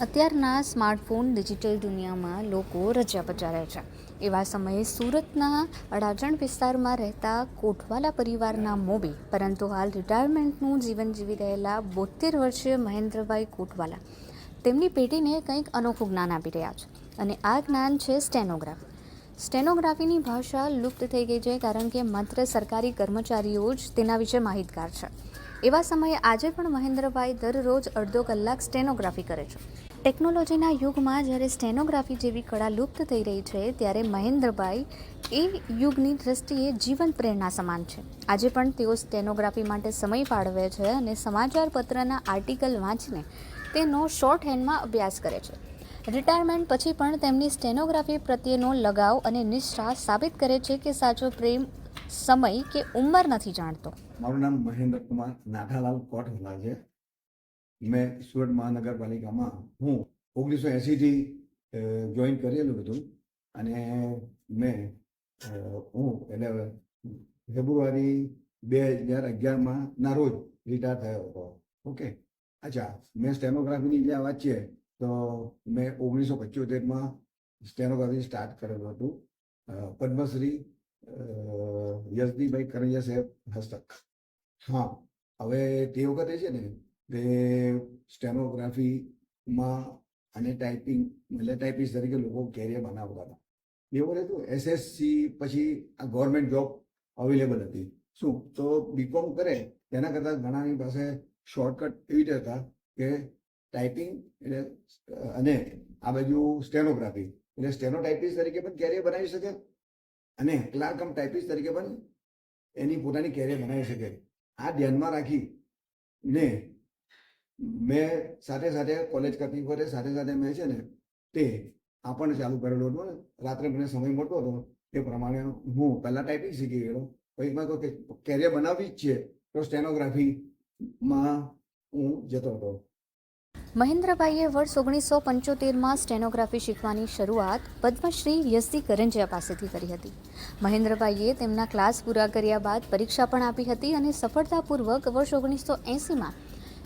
અત્યારના smartphone digital દુનિયામાં લોકો રચ્યા પચ્યા રહે છે. એવા સમયે સુરતના અડાજણ વિસ્તારમાં રહેતા કોઠવાલા પરિવારના મોભી પરંતુ હાલ રિટાયરમેન્ટનું જીવન જીવી રહેલા 72 વર્ષીય મહેન્દ્રભાઈ કોઠવાલા તેમની પેઢીને કંઈક અનોખું જ્ઞાન આપી રહ્યા છે. અને આ જ્ઞાન છે સ્ટેનોગ્રાફી. સ્ટેનોગ્રાફીની ભાષા લુપ્ત થઈ ગઈ છે કારણ કે માત્ર સરકારી કર્મચારીઓ જ તેના વિશે માહિતગાર છે. એવા સમયે આજે પણ મહેન્દ્રભાઈ દરરોજ અડધો કલાક સ્ટેનોગ્રાફી કરે છે. ટેકનોલોજીના યુગમાં જ્યારે સ્ટેનોગ્રાફી જેવી કળા લુપ્ત થઈ રહી છે ત્યારે મહેન્દ્રભાઈ એ યુગની દ્રષ્ટિએ જીવંત પ્રેરણા સમાન છે. આજે પણ તેઓ સ્ટેનોગ્રાફી માટે સમય ફાળવે છે અને સમાચાર પત્રના આર્ટિકલ વાંચીને તેનો શોર્ટ હેન્ડમાં અભ્યાસ કરે છે. રિટાયરમેન્ટ પછી પણ તેમની સ્ટેનોગ્રાફી પ્રત્યેનો લગાવ અને નિષ્ઠા સાબિત કરે છે કે સાચો પ્રેમ સમય કે ઉંમર નથી જાણતો. મારું નામ મહેન્દ્ર કુમાર નાથાલાલ કોઠવાલા છે. મેં સુરત મહાનગરપાલિકામાં હું 1980થી જોઈન કરેલું હતું અને હું એટલે ફેબ્રુઆરી 2011માં ના રોજ રિટાયર થયો હતો. ઓકે, અચ્છા, મેં સ્ટેનોગ્રાફીની જે વાત છે તો મેં 1975માં સ્ટેનોગ્રાફી સ્ટાર્ટ કરેલું હતું. પદ્મશ્રી યશદીભાઈ કરંજિયા સાહેબ હસ્તક. હા, હવે તે વખતે છે ને તે સ્ટેનોગ્રાફીમાં અને ટાઈપિંગ એટલે ટાઈપિસ્ટ તરીકે લોકો કેરિયર બનાવતા હતા. એ વખતે તો એસએસસી પછી આ ગવર્મેન્ટ જોબ અવેલેબલ હતી. શું તો બીકોમ કરે તેના કરતાં ઘણાની પાસે શોર્ટકટ એવી રીતે હતા કે ટાઈપિંગ એટલે અને આ બાજુ સ્ટેનોગ્રાફી એટલે સ્ટેનોટાઇપિસ્ટ તરીકે પણ કેરિયર બનાવી શકે અને ક્લાર્ક કમ ટાઈપિસ્ટ તરીકે પણ એની પોતાની કેરિયર બનાવી શકે. આ ધ્યાનમાં રાખી ને મેં સાથે સાથે કોલેજ કરતી વખતે સાથે સાથે મેં છે ને તે આ પણ ચાલુ કરેલું હતું. રાત્રે મને સમય મળતો હતો તે પ્રમાણે હું પહેલાં ટાઈપિંગ શીખી ગયેલો. પછી મેં કહું કે કેરિયર બનાવવી જ છે તો સ્ટેનોગ્રાફીમાં હું જતો હતો. મહેન્દ્રભાઈએ વર્ષ 1975માં સ્ટેનોગ્રાફી શીખવાની શરૂઆત પદ્મશ્રી યશદી કરંજિયા પાસેથી કરી હતી. મહેન્દ્રભાઈએ તેમના ક્લાસ પૂરા કર્યા બાદ પરીક્ષા પણ આપી હતી અને સફળતાપૂર્વક વર્ષ 1980માં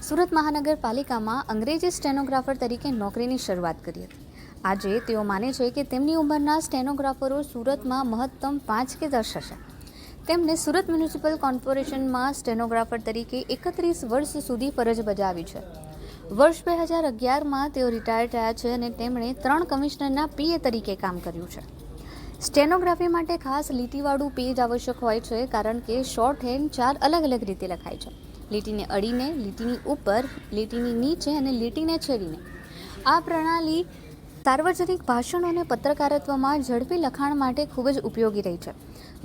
સુરત મહાનગરપાલિકામાં અંગ્રેજી સ્ટેનોગ્રાફર તરીકે નોકરીની શરૂઆત કરી હતી. આજે તેઓ માને છે કે તેમની ઉંમરના સ્ટેનોગ્રાફરો સુરતમાં મહત્તમ 5 કે 10 હશે. તેમને સુરત મ્યુનિસિપલ કોર્પોરેશનમાં સ્ટેનોગ્રાફર તરીકે 31 વર્ષ સુધી ફરજ બજાવી છે. વર્ષ 2011માં તેઓ રિટાયર થયા છે અને તેમણે 3 કમિશનરના પીએ તરીકે કામ કર્યું છે. સ્ટેનોગ્રાફી માટે ખાસ લીટીવાળું પેજ આવશ્યક હોય છે કારણ કે શોર્ટ હેન્ડ 4 અલગ અલગ રીતે લખાય છે: લીટીને અડીને, લીટીની ઉપર, લીટીની નીચે અને લીટીને છેડીને. આ પ્રણાલી સાર્વજનિક ભાષણો અને પત્રકારત્વમાં ઝડપી લખાણ માટે ખૂબ જ ઉપયોગી રહી છે.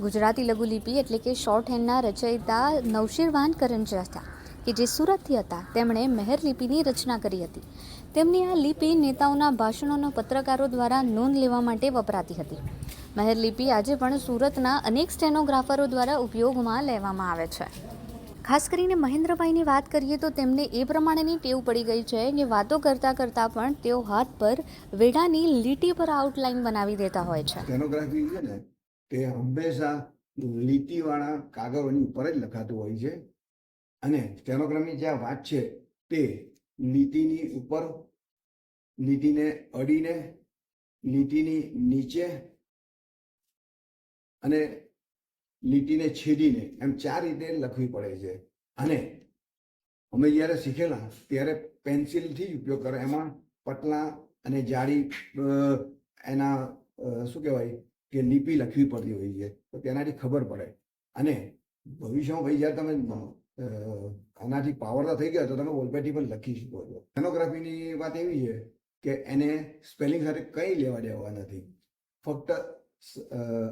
ગુજરાતી લઘુલિપિ એટલે કે શોર્ટ હેન્ડના રચયિતા નવશીરવાન કરંજિયા હતા કે જે સુરતથી હતા. તેમણે મહેર લિપિની રચના કરી હતી. તેમની આ લિપિ નેતાઓના ભાષણોનો પત્રકારો દ્વારા નોંધ લેવા માટે વપરાતી હતી. મહેર લિપિ આજે પણ સુરતના અનેક સ્ટેનોગ્રાફરો દ્વારા ઉપયોગમાં લેવામાં આવે છે. ખાસ કરીને મહેન્દ્રભાઈની વાત કરીએ તો તેમને એ પ્રમાણેની ટેવ પડી ગઈ છે કે વાતો કરતાં કરતાં પણ તેઓ હાથ પર વેઢાની લીટી પર આઉટલાઈન બનાવી દેતા હોય છે. સ્ટેનોગ્રાફી છે ને તે હંમેશા લીટીવાળા કાગળોની ઉપર જ લખાતું હોય છે અને સ્ટેનોગ્રાફની જે વાત છે તે લીટીની ઉપર, લીટીને અડીને, લીટીની નીચે અને લીટીને છેદીને એમ 4 રીતે લખવી પડે છે. અને અમે જ્યારે શીખેલા ત્યારે પેન્સિલથી જ ઉપયોગ કરો. એમાં પતલા અને જાડી એના શું કહેવાય કે લિપિ લખવી પડતી હોય છે તો તેનાથી ખબર પડે. અને ભવિષ્યમાં ભાઈ જ્યારે તમે આનાથી પાવરદાર થઈ ગયા તો તમે બોલપેનથી પણ લખી શકો છો. સ્ટેનોગ્રાફીની વાત એવી છે કે એને સ્પેલિંગ સાથે કંઈ લેવા દેવા નથી. ફક્ત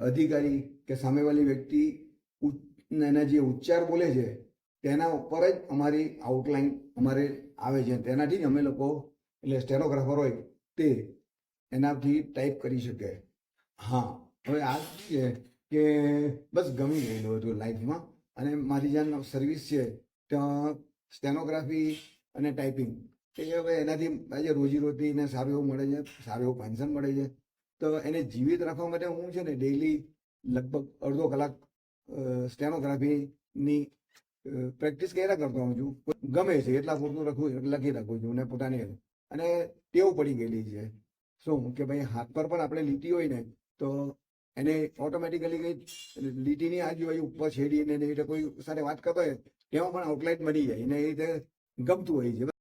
અધિકારી કે સામેવાળી વ્યક્તિ એના જે ઉચ્ચાર બોલે છે તેના ઉપર જ અમારી આઉટલાઈન અમારે આવે છે. તેનાથી જ અમે લોકો એટલે સ્ટેનોગ્રાફર હોય તે એનાથી ટાઈપ કરી શકે. હા, હવે આ છે કે બસ ગમી ગયેલું હતું લાઈફમાં અને મારી જ્યાં સર્વિસ છે ત્યાં સ્ટેનોગ્રાફી અને ટાઈપિંગ એ હવે એનાથી આજે રોજીરોટીને સારું એવું મળે છે, સારું એવું પેન્શન મળે છે. તો એને જીવિત રાખવા માટે હું છે ને ડેઈલી લગભગ અડધો કલાક સ્ટેનોગ્રાફીની પ્રેક્ટિસ કર્યા કરતો હોઉં છું. ગમે છે એટલા પૂરતું લખી રાખું છું ને પોતાની અને ટેવ પડી ગયેલી છે. શું કે ભાઈ હાથ પર પણ આપણે લીટી હોય ને તો એને ઓટોમેટિકલી કઈ લીટીની આજુબાજુ ઉપર છેડીને એવી રીતે કોઈ સાથે વાત કરતો હોય તેમાં પણ આઉટલાઇન બની જાય એને એ રીતે ગમતું હોય છે.